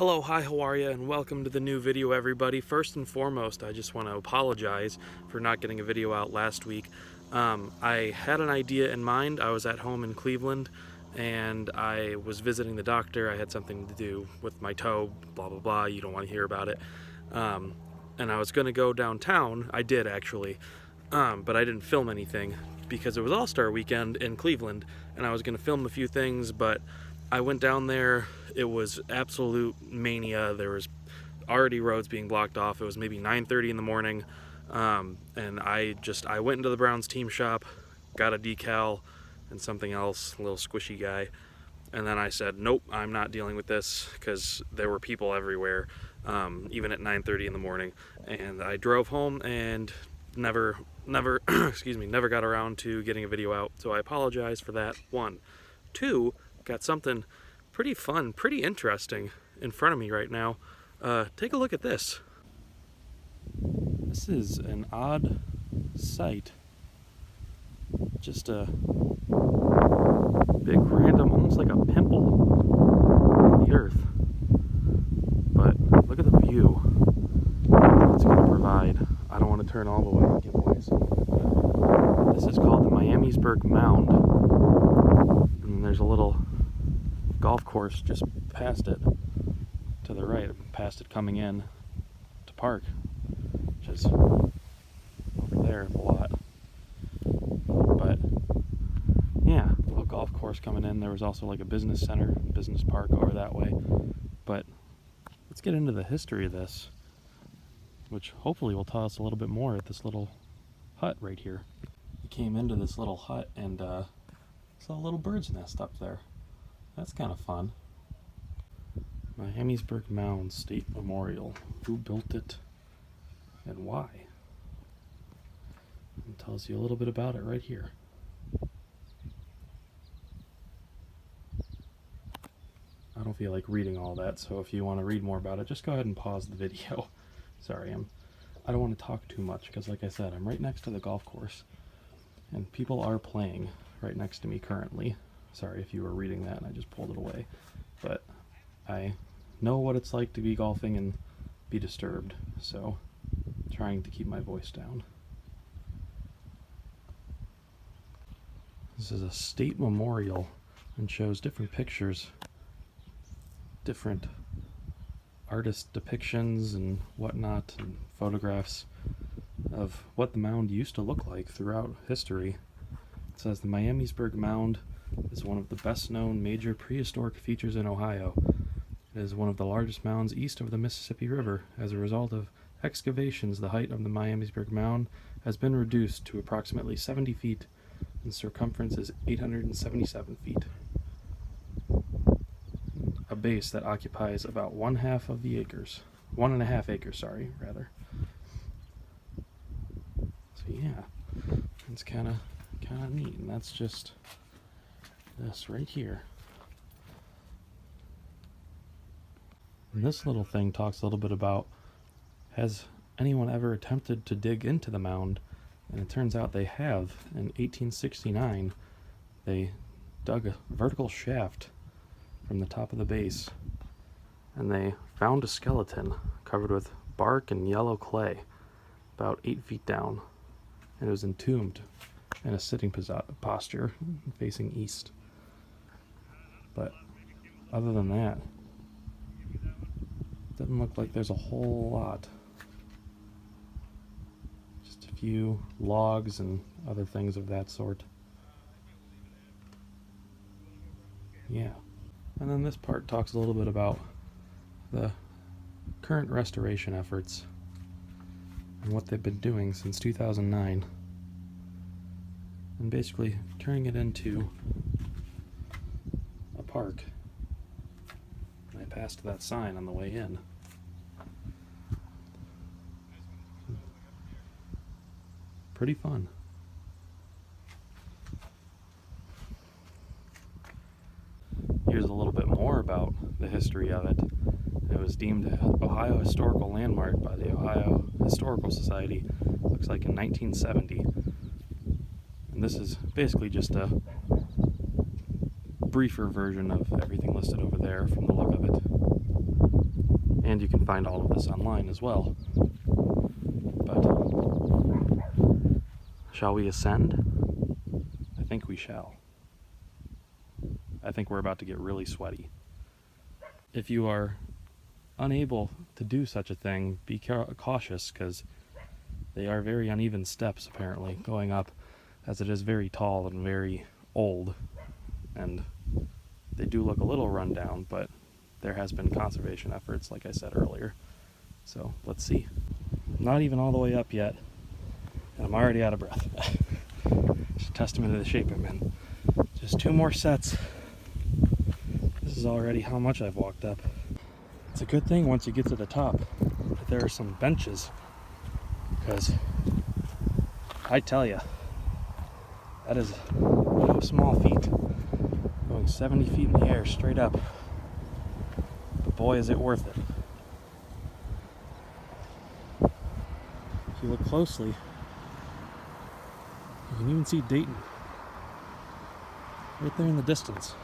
Hello, hi, how are you, and welcome to the new video, everybody. First and foremost, I just want to apologize for not getting a video out last week. I had an idea in mind. I was at home in Cleveland, and I was visiting the doctor. I had something to do with my toe, blah, blah, blah. You don't want to hear about it. And I was going to go downtown. I did, actually, but I didn't film anything because it was All-Star Weekend in Cleveland, and I was going to film a few things, but I went down there. It was absolute mania. There was already roads being blocked off. It was maybe 9:30 in the morning, and I went into the Browns team shop, got a decal and something else, a little squishy guy, and then I said, nope, I'm not dealing with this, because there were people everywhere, even at 9:30 in the morning. And I drove home and never never got around to getting a video out, so I apologize for that. One. Two, got something pretty fun, pretty interesting in front of me right now. Take a look at this. This is an odd sight. Just a big random, almost like a pimple in the earth. But look at the view it's going to provide. I don't want to turn all the way and give away some. This is called the Miamisburg Mound. And there's a little golf course just past it to the right, past it coming in to park, which is over there a lot. But yeah, a little golf course coming in. There was also like a business center, business park over that way. But let's get into the history of this, which hopefully will tell us a little bit more at this little hut right here. We came into this little hut and saw a little bird's nest up there. That's kind of fun. Miamisburg Mound State Memorial. Who built it and why? It tells you a little bit about it right here. I don't feel like reading all that, so if you want to read more about it, just go ahead and pause the video. Sorry, I don't want to talk too much because, like I said, I'm right next to the golf course, and people are playing right next to me currently. Sorry if you were reading that and I just pulled it away, but I know what it's like to be golfing and be disturbed, so I'm trying to keep my voice down. This is a state memorial and shows different pictures, different artist depictions and whatnot, and photographs of what the mound used to look like throughout history. It says the Miamisburg Mound is one of the best known major prehistoric features in Ohio. It is one of the largest mounds east of the Mississippi River. As a result of excavations, the height of the Miamisburg Mound has been reduced to approximately 70 feet and circumference is 877 feet. A base that occupies about 1.5 acres, rather. So yeah, it's kind of neat, and that's just this right here. And this little thing talks a little bit about, has anyone ever attempted to dig into the mound? And it turns out they have. In 1869, they dug a vertical shaft from the top of the base, and they found a skeleton covered with bark and yellow clay about 8 feet down, and it was entombed in a sitting posture facing east. But other than that, doesn't look like there's a whole lot. Just a few logs and other things of that sort. Yeah. And then this part talks a little bit about the current restoration efforts and what they've been doing since 2009. And basically turning it into a park. And I passed that sign on the way in. Pretty fun. Here's a little bit more about the history of it. It was deemed an Ohio Historical Landmark by the Ohio Historical Society, looks like in 1970. And this is basically just a briefer version of everything listed over there from the look of it. And you can find all of this online as well. But shall we ascend? I think we shall. I think we're about to get really sweaty. If you are unable to do such a thing, be cautious, because they are very uneven steps apparently going up, as it is very tall and very old, and they do look a little run down, but there has been conservation efforts, like I said earlier. So let's see. Not even all the way up yet, and I'm already out of breath. It's a testament to the shape I'm in. Just 2 more sets. This is already how much I've walked up. It's a good thing once you get to the top that there are some benches, because I tell you, that is no small feat, going 70 feet in the air straight up. But boy, is it worth it. If you look closely, you can even see Dayton right there in the distance,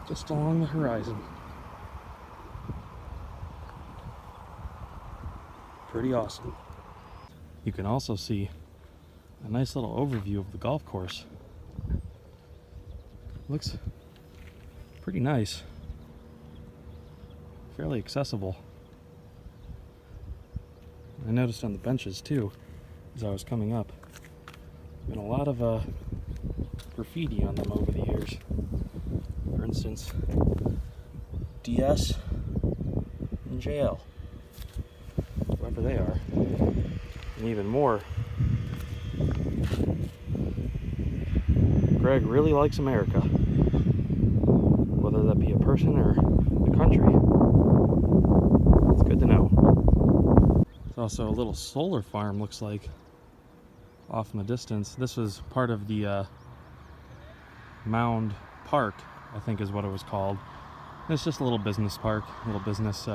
just along the horizon. Pretty awesome. You can also see a nice little overview of the golf course. Looks pretty nice. Fairly accessible. I noticed on the benches too, as I was coming up, been a lot of graffiti on them over the years. For instance, DS and JL, whoever they are, and even more. Greg really likes America, whether that be a person or the country. It's good to know. There's also a little solar farm, looks like, off in the distance. This was part of the Mound Park, I think is what it was called. It's just a little business park, a little business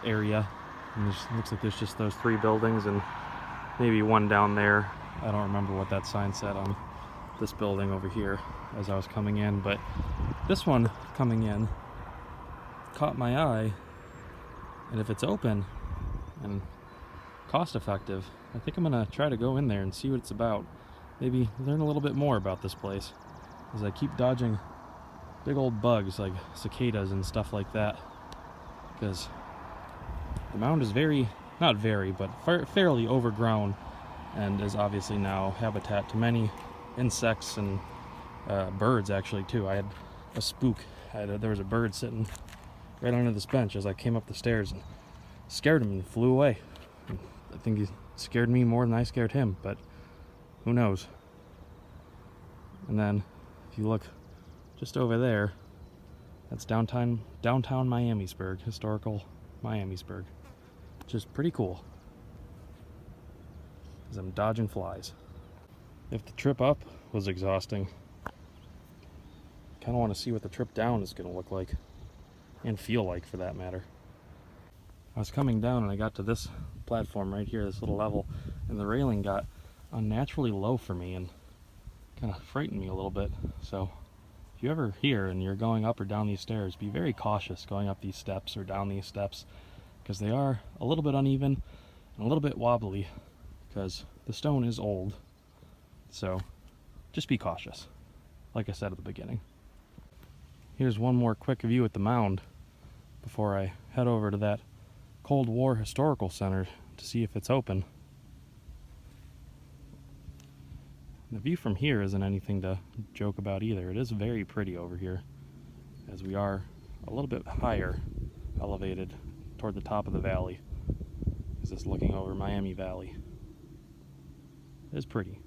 area. And it looks like there's just those 3 buildings and maybe one down there. I don't remember what that sign said on this building over here as I was coming in, but this one coming in caught my eye, and if it's open and cost effective, I think I'm gonna try to go in there and see what it's about. Maybe learn a little bit more about this place, as I keep dodging big old bugs like cicadas and stuff like that, because the mound is fairly overgrown, and is obviously now habitat to many insects and birds actually too. I had a spook. There was a bird sitting right under this bench as I came up the stairs, and scared him and flew away. And I think he scared me more than I scared him, but who knows. And then if you look just over there, that's downtown Miamisburg, historical Miamisburg, which is pretty cool, as I'm dodging flies. If the trip up was exhausting, kind of want to see what the trip down is going to look like, and feel like, for that matter. I was coming down and I got to this platform right here, this little level, and the railing got unnaturally low for me and kind of frightened me a little bit. So if you're ever here and you're going up or down these stairs, be very cautious going up these steps or down these steps, because they are a little bit uneven and a little bit wobbly, because the stone is old. So just be cautious, like I said at the beginning. Here's one more quick view at the mound before I head over to that Cold War Historical Center to see if it's open. The view from here isn't anything to joke about either. It is very pretty over here, as we are a little bit higher elevated toward the top of the valley. This is looking over Miami Valley. It is pretty.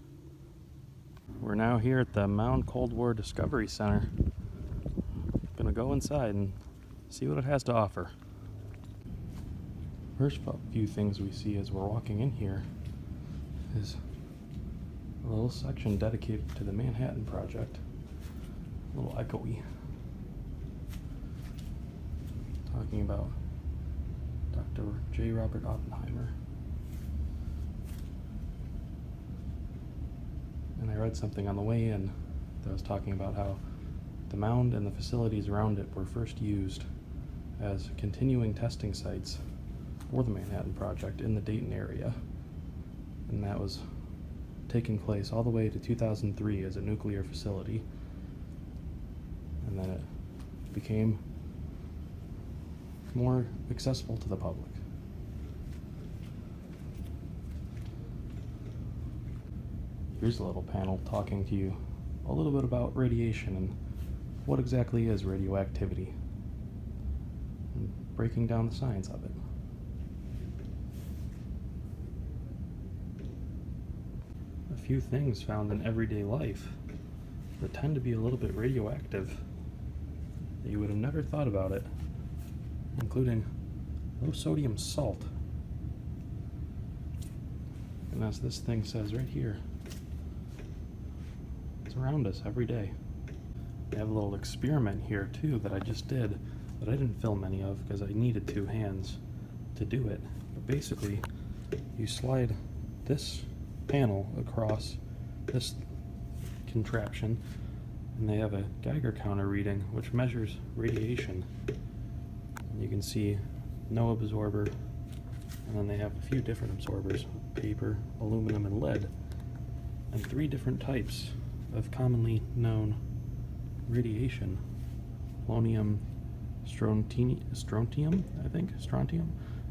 We're now here at the Mound Cold War Discovery Center. Gonna go inside and see what it has to offer. First few things we see as we're walking in here is a little section dedicated to the Manhattan Project. A little echoey. Talking about Dr. J. Robert Oppenheimer. And I read something on the way in that was talking about how the mound and the facilities around it were first used as continuing testing sites for the Manhattan Project in the Dayton area. And that was taking place all the way to 2003 as a nuclear facility. And then it became more accessible to the public. Here's a little panel talking to you a little bit about radiation and what exactly is radioactivity, and breaking down the science of it. A few things found in everyday life that tend to be a little bit radioactive that you would have never thought about it, including low sodium salt. And as this thing says right here, it's around us every day. I have a little experiment here too that I just did that I didn't film any of because I needed 2 hands to do it. But basically, you slide this panel across this contraption, and they have a Geiger counter reading which measures radiation. And you can see no absorber, and then they have a few different absorbers: paper, aluminum, and lead, and 3 different types of commonly known radiation: polonium, strontium,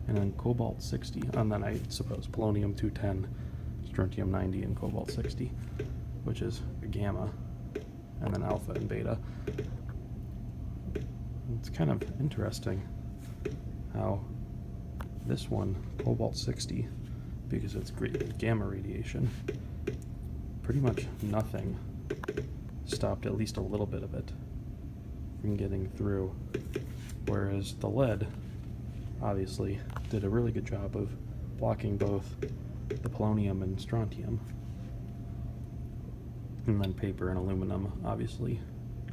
and then cobalt-60, and then I suppose polonium-210, strontium-90, and cobalt-60, which is a gamma, and then alpha and beta. It's kind of interesting how this one, cobalt-60, because it's gamma radiation, pretty much nothing stopped at least a little bit of it from getting through, whereas the lead obviously did a really good job of blocking both the polonium and strontium. And then paper and aluminum obviously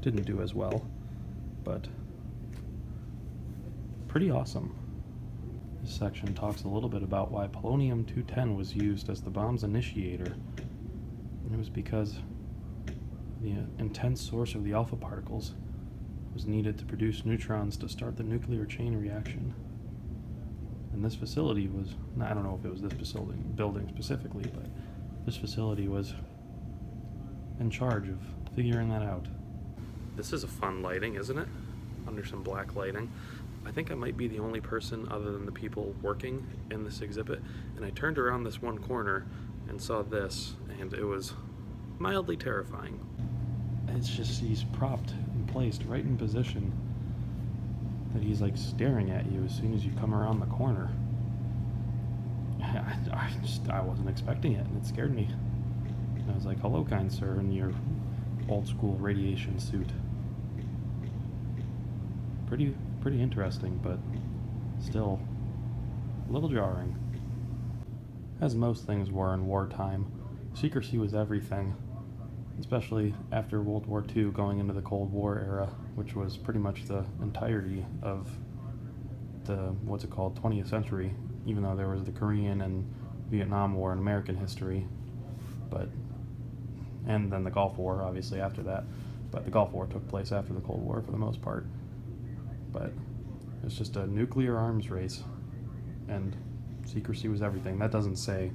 didn't do as well, but pretty awesome. This section talks a little bit about why polonium-210 was used as the bomb's initiator. And it was because the intense source of the alpha particles was needed to produce neutrons to start the nuclear chain reaction. And this facility was, I don't know if it was this building specifically, but this facility was in charge of figuring that out. This is a fun lighting, isn't it? Under some black lighting. I think I might be the only person other than the people working in this exhibit, and I turned around this one corner and saw this, and it was mildly terrifying. It's just, he's propped and placed right in position that he's like staring at you as soon as you come around the corner. I wasn't expecting it, and it scared me. And I was like, hello, kind sir, in your old school radiation suit. Pretty interesting, but still a little jarring. As most things were in wartime, secrecy was everything, especially after World War II going into the Cold War era, which was pretty much the entirety of the, 20th century, even though there was the Korean and Vietnam War in American history, and then the Gulf War, obviously, after that. But the Gulf War took place after the Cold War for the most part. But it's just a nuclear arms race, and secrecy was everything. That doesn't say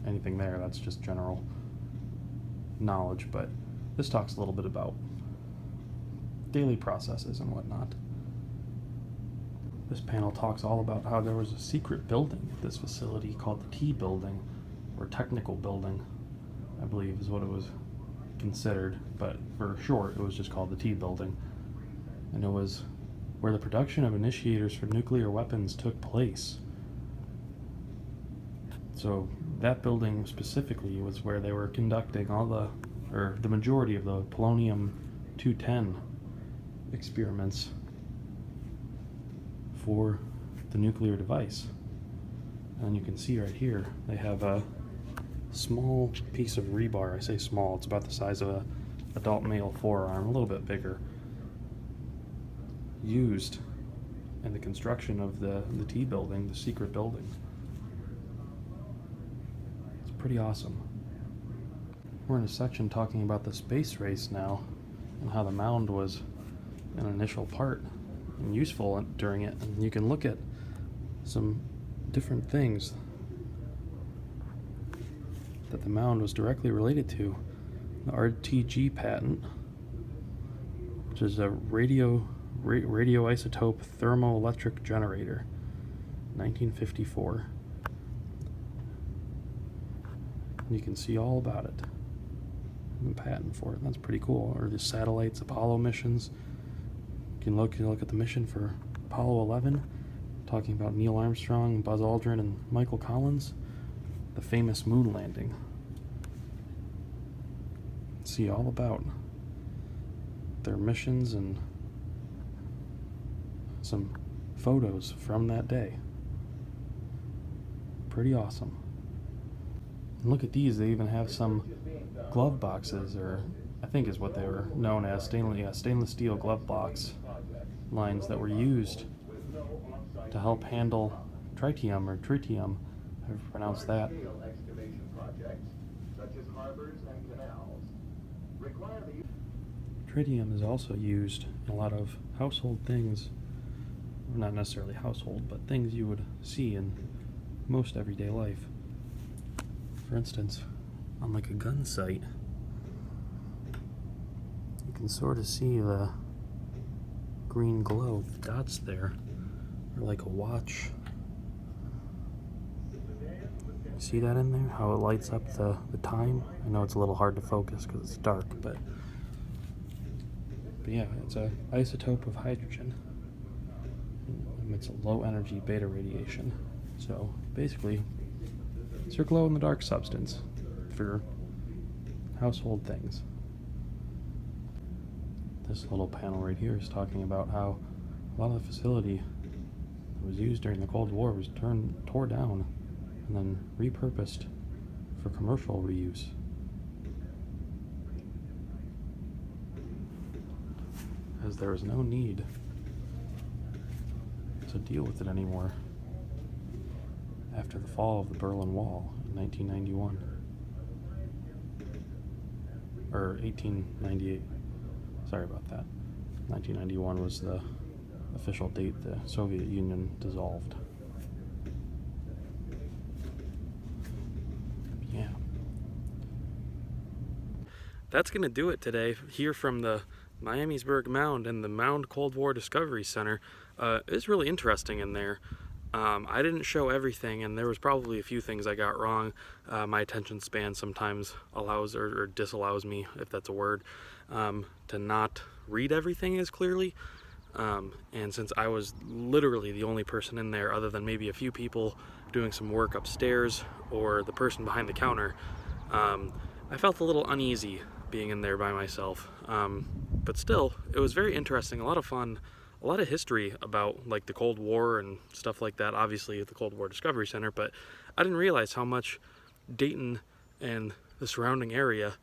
anything there, that's just general knowledge, but this talks a little bit about daily processes and whatnot. This panel talks all about how there was a secret building at this facility called the T building, or technical building, I believe is what it was considered, but for short it was just called the T building. And it was where the production of initiators for nuclear weapons took place. So that building specifically was where they were conducting the majority of the polonium-210 experiments for the nuclear device. And you can see right here, they have a small piece of rebar. I say small, it's about the size of an adult male forearm, a little bit bigger, used in the construction of the T building, the secret building. It's pretty awesome. We're in a section talking about the space race now, and how the mound was an initial part and useful during it. And you can look at some different things that the mound was directly related to. The RTG patent, which is a radioisotope thermoelectric generator, 1954. You can see all about it, the patent for it. That's pretty cool. Or the satellites, Apollo missions. You can look at the mission for Apollo 11, talking about Neil Armstrong, Buzz Aldrin, and Michael Collins, the famous moon landing. See all about their missions and some photos from that day. Pretty awesome. And look at these, they even have some glove boxes, or I think is what they were known as, stainless steel glove box lines that were used to help handle tritium or tritium, however you pronounce that. Tritium is also used in a lot of household things, not necessarily household, but things you would see in most everyday life. For instance, on like a gun sight, you can sort of see the green glow dots there, or like a watch. You see that in there? How it lights up the time? I know it's a little hard to focus because it's dark, but yeah, it's a isotope of hydrogen. It emits a low energy beta radiation. So basically, it's your glow in the dark substance for household things. This little panel right here is talking about how a lot of the facility that was used during the Cold War was tore down and then repurposed for commercial reuse. As there was no need to deal with it anymore after the fall of the Berlin Wall in 1991. Or 1898. Sorry about that. 1991 was the official date the Soviet Union dissolved. Yeah. That's going to do it today here from the Miamisburg Mound and the Mound Cold War Discovery Center. It's really interesting in there. I didn't show everything, and there was probably a few things I got wrong. My attention span sometimes allows or disallows me, if that's a word, to not read everything as clearly. And since I was literally the only person in there, other than maybe a few people doing some work upstairs or the person behind the counter, I felt a little uneasy being in there by myself. But still, it was very interesting, a lot of fun. A lot of history about like the Cold War and stuff like that, obviously at the Cold War Discovery Center, but I didn't realize how much Dayton and the surrounding area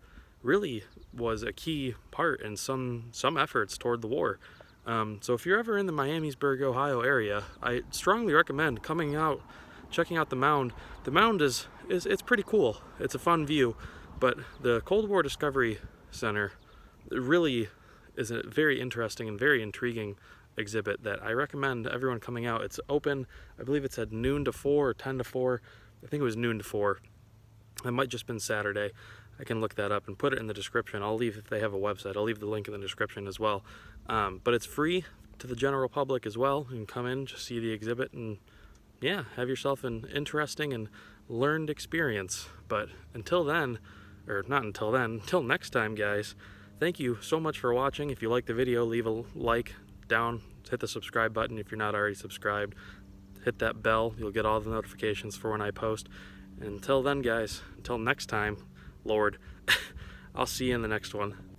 really was a key part in some efforts toward the war. So if you're ever in the Miamisburg, Ohio area, I strongly recommend coming out, checking out the mound. The mound it's pretty cool. It's a fun view, but the Cold War Discovery Center really is a very interesting and very intriguing exhibit that I recommend everyone coming out. It's open, I believe it said noon to 4 or 10 to 4. I think it was noon to 4. It might just been Saturday. I can look that up and put it in the description. I'll leave, if they have a website, I'll leave the link in the description as well. But it's free to the general public as well. You can come in, just see the exhibit, and yeah, have yourself an interesting and learned experience. But until then, or not until then, until next time, guys, thank you so much for watching. If you like the video, leave a like down, hit the subscribe button if you're not already subscribed, hit that bell, you'll get all the notifications for when I post. And until then, guys, until next time, Lord, I'll see you in the next one.